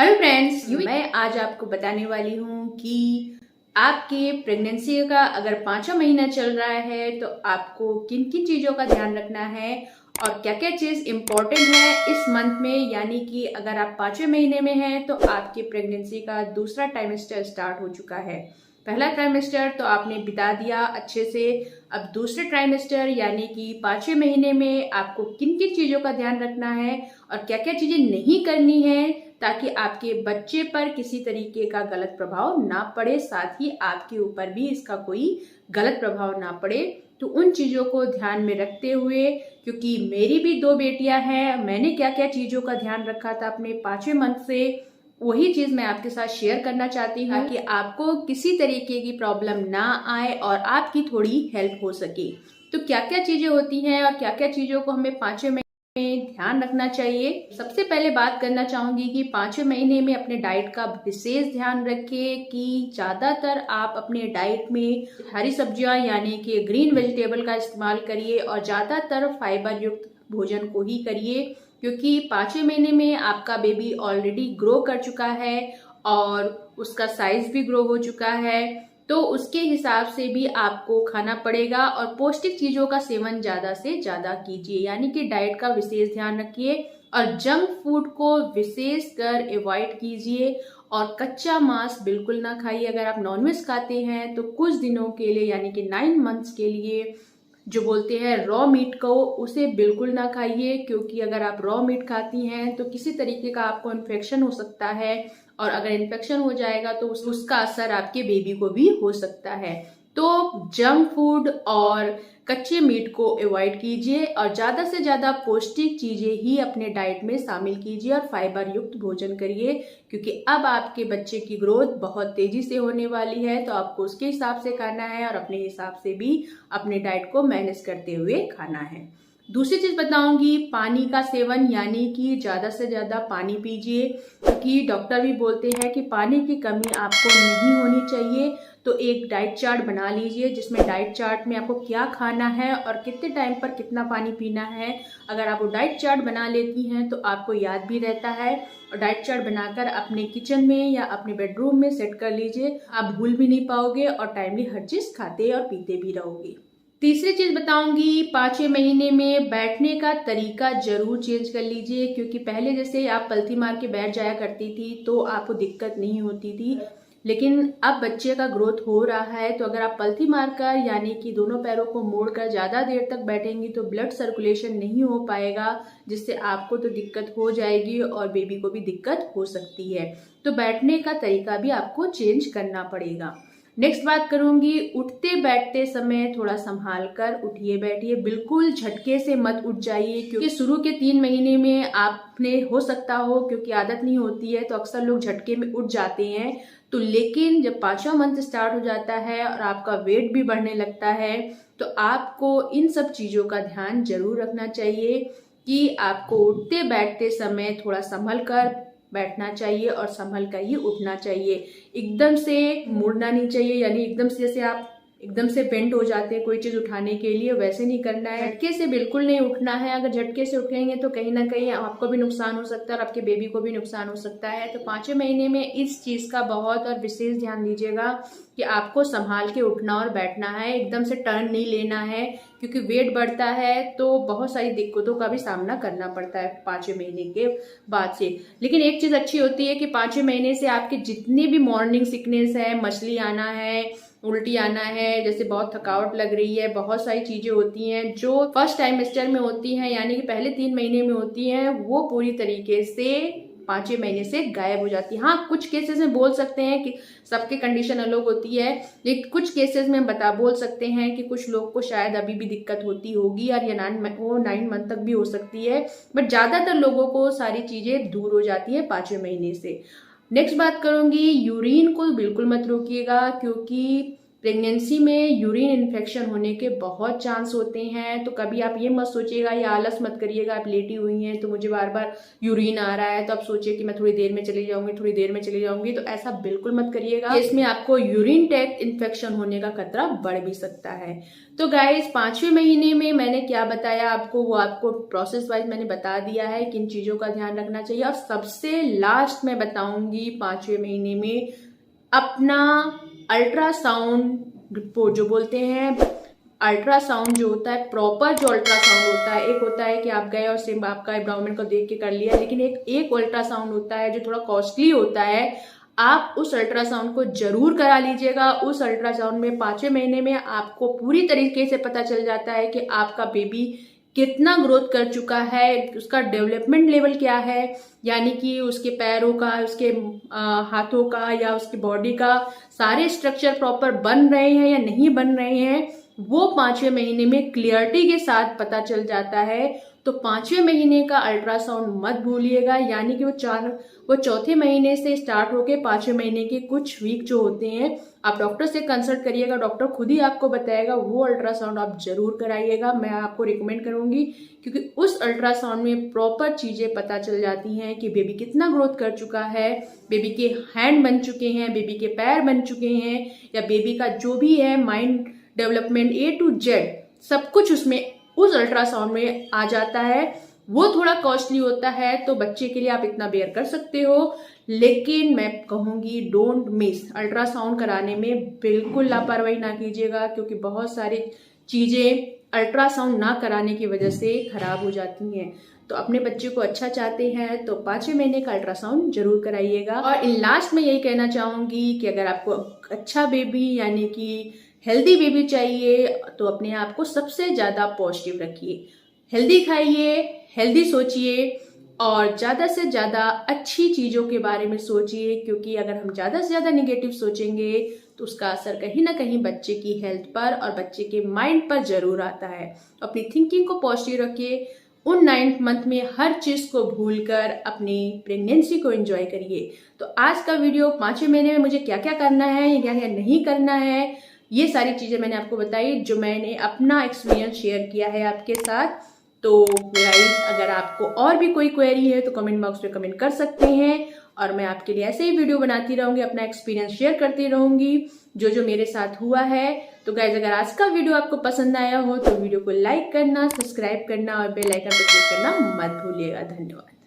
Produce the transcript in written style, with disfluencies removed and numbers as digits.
Hello friends, मैं आज आपको बताने वाली हूँ कि आपके प्रेगनेंसी का अगर 5वां महीना चल रहा है तो आपको किन किन चीज़ों का ध्यान रखना है और क्या क्या चीज़ इम्पोर्टेंट है इस मंथ में। यानी कि अगर आप 5वें महीने में हैं तो आपकी प्रेगनेंसी का दूसरा ट्राइमेस्टर स्टार्ट हो चुका है। पहला ट्राइमेस्टर तो आपने बिता दिया अच्छे से। अब दूसरे ट्राइमेस्टर यानी कि 5वें महीने में आपको किन किन चीज़ों का ध्यान रखना है और क्या क्या चीज़ें नहीं करनी है ताकि आपके बच्चे पर किसी तरीके का गलत प्रभाव ना पड़े, साथ ही आपके ऊपर भी इसका कोई गलत प्रभाव ना पड़े। तो उन चीज़ों को ध्यान में रखते हुए, क्योंकि मेरी भी 2 बेटियां हैं, मैंने क्या क्या चीज़ों का ध्यान रखा था अपने 5वें मंथ से, वही चीज़ मैं आपके साथ शेयर करना चाहती हूँ ताकि आपको किसी तरीके की प्रॉब्लम ना आए और आपकी थोड़ी हेल्प हो सके। तो क्या क्या चीज़ें होती हैं और क्या क्या चीज़ों को हमें 5वें में ध्यान रखना चाहिए। सबसे पहले बात करना चाहूंगी कि 5वें महीने में अपने डाइट का विशेष ध्यान रखें कि ज्यादातर आप अपने डाइट में हरी सब्जियां यानी कि ग्रीन वेजिटेबल का इस्तेमाल करिए और ज्यादातर फाइबर युक्त भोजन को ही करिए, क्योंकि 5वें महीने में आपका बेबी ऑलरेडी ग्रो कर चुका है और उसका साइज भी ग्रो हो चुका है। तो उसके हिसाब से भी आपको खाना पड़ेगा और पौष्टिक चीजों का सेवन ज्यादा से ज्यादा कीजिए, यानी कि डाइट का विशेष ध्यान रखिए और जंक फूड को विशेष कर अवॉइड कीजिए और कच्चा मांस बिल्कुल ना खाइए। अगर आप नॉनवेज खाते हैं तो कुछ दिनों के लिए यानी कि 9 मंथ्स के लिए जो बोलते हैं रॉ मीट को, उसे बिल्कुल ना खाइए, क्योंकि अगर आप रॉ मीट खाती हैं तो किसी तरीके का आपको इन्फेक्शन हो सकता है और अगर इन्फेक्शन हो जाएगा तो उसका असर आपके बेबी को भी हो सकता है। तो जंक फूड और कच्चे मीट को अवॉइड कीजिए और ज्यादा से ज्यादा पौष्टिक चीजें ही अपने डाइट में शामिल कीजिए और फाइबर युक्त भोजन करिए, क्योंकि अब आपके बच्चे की ग्रोथ बहुत तेजी से होने वाली है। तो आपको उसके हिसाब से खाना है और अपने हिसाब से भी अपने डाइट को मैनेज करते हुए खाना है। दूसरी चीज बताऊंगी, पानी का सेवन, यानी कि ज्यादा से ज्यादा पानी पीजिए, क्योंकि डॉक्टर भी बोलते हैं कि पानी की कमी आपको नहीं होनी चाहिए। तो एक डाइट चार्ट बना लीजिए जिसमें डाइट चार्ट में आपको क्या खाना है और कितने टाइम पर कितना पानी पीना है। अगर आप वो डाइट चार्ट बना लेती हैं तो आपको याद भी रहता है और डाइट चार्ट बनाकर अपने किचन में या अपने बेडरूम में सेट कर लीजिए, आप भूल भी नहीं पाओगे और टाइमली हर चीज खाते और पीते भी रहोगे। तीसरी चीज बताऊंगी, 5वें महीने में बैठने का तरीका जरूर चेंज कर लीजिए, क्योंकि पहले जैसे आप पलथी मार के बैठ जाया करती थी तो आपको दिक्कत नहीं होती थी, लेकिन अब बच्चे का ग्रोथ हो रहा है तो अगर आप पलथी मारकर यानी कि दोनों पैरों को मोड़कर ज्यादा देर तक बैठेंगी तो ब्लड सर्कुलेशन नहीं हो पाएगा, जिससे आपको तो दिक्कत हो जाएगी और बेबी को भी दिक्कत हो सकती है। तो बैठने का तरीका भी आपको चेंज करना पड़ेगा। नेक्स्ट बात करूंगी, उठते बैठते समय थोड़ा संभाल कर उठिए बैठिए, बिल्कुल झटके से मत उठ जाइए, क्योंकि शुरू के 3 महीने में आपने हो सकता हो, क्योंकि आदत नहीं होती है तो अक्सर लोग झटके में उठ जाते हैं। तो लेकिन जब 5वां मंथ स्टार्ट हो जाता है और आपका वेट भी बढ़ने लगता है तो आपको इन सब चीजों का ध्यान जरूर रखना चाहिए कि आपको उठते बैठते समय थोड़ा संभल कर बैठना चाहिए और संभल कर ही उठना चाहिए। एकदम से मुड़ना नहीं चाहिए, यानी एकदम से जैसे आप एकदम से बेंड हो जाते हैं कोई चीज उठाने के लिए, वैसे नहीं करना है। झटके से बिल्कुल नहीं उठना है, अगर झटके से उठेंगे तो कहीं ना कहीं आपको भी नुकसान हो सकता है और आपके बेबी को भी नुकसान हो सकता है। तो 5वें महीने में इस चीज का बहुत और विशेष ध्यान दीजिएगा कि आपको संभाल के उठना और बैठना है, एकदम से टर्न नहीं लेना है, क्योंकि वेट बढ़ता है तो बहुत सारी दिक्कतों का भी सामना करना पड़ता है 5वें महीने के बाद से। लेकिन एक चीज अच्छी होती है कि 5वें महीने से आपके जितने भी मॉर्निंग सिकनेस है, मछली आना है, उल्टी आना है, जैसे बहुत थकावट लग रही है, बहुत सारी चीजें होती हैं जो फर्स्ट टाइमेस्टर में होती हैं यानी कि पहले 3 महीने में होती हैं, वो पूरी तरीके से 5वें महीने से गायब हो जाती है। हाँ, कुछ केसेस में बोल सकते हैं कि सबके कंडीशन अलग होती है, लेकिन कुछ केसेस में बोल सकते हैं कि कुछ लोग को शायद अभी भी दिक्कत होती होगी और ये 9 मंथ तक भी हो सकती है, बट ज्यादातर लोगों को सारी चीजें दूर हो जाती है 5वें महीने से। नेक्स्ट बात करूंगी, यूरिन को बिल्कुल मत रोकिएगा, क्योंकि प्रेगनेंसी में यूरिन इन्फेक्शन होने के बहुत चांस होते हैं। तो कभी आप ये मत सोचिएगा या आलस मत करिएगा आप लेटी हुई हैं तो मुझे बार बार यूरिन आ रहा है तो आप सोचिए कि मैं थोड़ी देर में चली जाऊंगी, थोड़ी देर में चली जाऊंगी, तो ऐसा बिल्कुल मत करिएगा। इसमें आपको यूरिन ट्रैक्ट इन्फेक्शन होने का खतरा बढ़ भी सकता है। तो गाइस 5वें महीने में मैंने क्या बताया आपको, वो आपको प्रोसेस वाइज मैंने बता दिया है किन चीजों का ध्यान रखना चाहिए। और सबसे लास्ट में बताऊंगी 5वें महीने में अपना अल्ट्रासाउंड जो बोलते हैं, अल्ट्रासाउंड जो होता है, प्रॉपर जो अल्ट्रासाउंड होता है, एक होता है कि आप गए और सिर्फ आपका एब्डोमेन को देख के कर लिया, लेकिन एक अल्ट्रासाउंड होता है जो थोड़ा कॉस्टली होता है। आप उस अल्ट्रासाउंड को जरूर करा लीजिएगा। उस अल्ट्रासाउंड में 5वें महीने में आपको पूरी तरीके से पता चल जाता है कि आपका बेबी कितना ग्रोथ कर चुका है, उसका डेवलपमेंट लेवल क्या है, यानी कि उसके पैरों का, उसके हाथों का या उसकी बॉडी का सारे स्ट्रक्चर प्रॉपर बन रहे हैं या नहीं बन रहे हैं, वो 5वें महीने में क्लियरिटी के साथ पता चल जाता है। तो 5वें महीने का अल्ट्रासाउंड मत भूलिएगा, यानी कि वो चौथे महीने से स्टार्ट होके 5वें महीने के कुछ वीक जो होते हैं आप डॉक्टर से कंसल्ट करिएगा, डॉक्टर खुद ही आपको बताएगा, वो अल्ट्रासाउंड आप जरूर कराइएगा। मैं आपको रिकमेंड करूंगी क्योंकि उस अल्ट्रासाउंड में प्रॉपर चीजें पता चल जाती हैं कि बेबी कितना ग्रोथ कर चुका है, बेबी के हैंड बन चुके हैं, बेबी के पैर बन चुके हैं, या बेबी का जो भी है mind development A to Z सब कुछ उसमें उस अल्ट्रासाउंड में आ जाता है। वो थोड़ा कॉस्टली होता है तो बच्चे के लिए आप इतना बेयर कर सकते हो, लेकिन मैं कहूंगी डोंट मिस, अल्ट्रासाउंड कराने में बिल्कुल लापरवाही ना कीजिएगा क्योंकि बहुत सारी चीजें अल्ट्रासाउंड ना कराने की वजह से खराब हो जाती हैं। तो अपने बच्चे को अच्छा चाहते हैं तो 5वें महीने का अल्ट्रासाउंड जरूर कराइएगा। और इन लास्ट में यही कहना चाहूंगी कि अगर आपको अच्छा बेबी यानी कि हेल्दी बेबी चाहिए तो अपने आप को सबसे ज्यादा पॉजिटिव रखिए, हेल्दी खाइए, हेल्दी सोचिए और ज्यादा से ज्यादा अच्छी चीजों के बारे में सोचिए, क्योंकि अगर हम ज्यादा से ज्यादा निगेटिव सोचेंगे तो उसका असर कहीं ना कहीं बच्चे की हेल्थ पर और बच्चे के माइंड पर जरूर आता है। अपनी थिंकिंग को पॉजिटिव रखिए, उन 9th मंथ में हर चीज को भूलकर अपनी प्रेगनेंसी को एंजॉय करिए। तो आज का वीडियो 5वें महीने में मुझे क्या क्या करना है या क्या क्या नहीं करना है, ये सारी चीजें मैंने आपको बताई जो मैंने अपना एक्सपीरियंस शेयर किया है आपके साथ। तो गाइस अगर आपको और भी कोई क्वेरी है तो कमेंट बॉक्स में कमेंट कर सकते हैं और मैं आपके लिए ऐसे ही वीडियो बनाती रहूंगी, अपना एक्सपीरियंस शेयर करती रहूंगी जो जो मेरे साथ हुआ है। तो गाइस अगर आज का वीडियो आपको पसंद आया हो तो वीडियो को लाइक करना, सब्सक्राइब करना और बेल आइकन पर क्लिक करना मत भूलिएगा। धन्यवाद।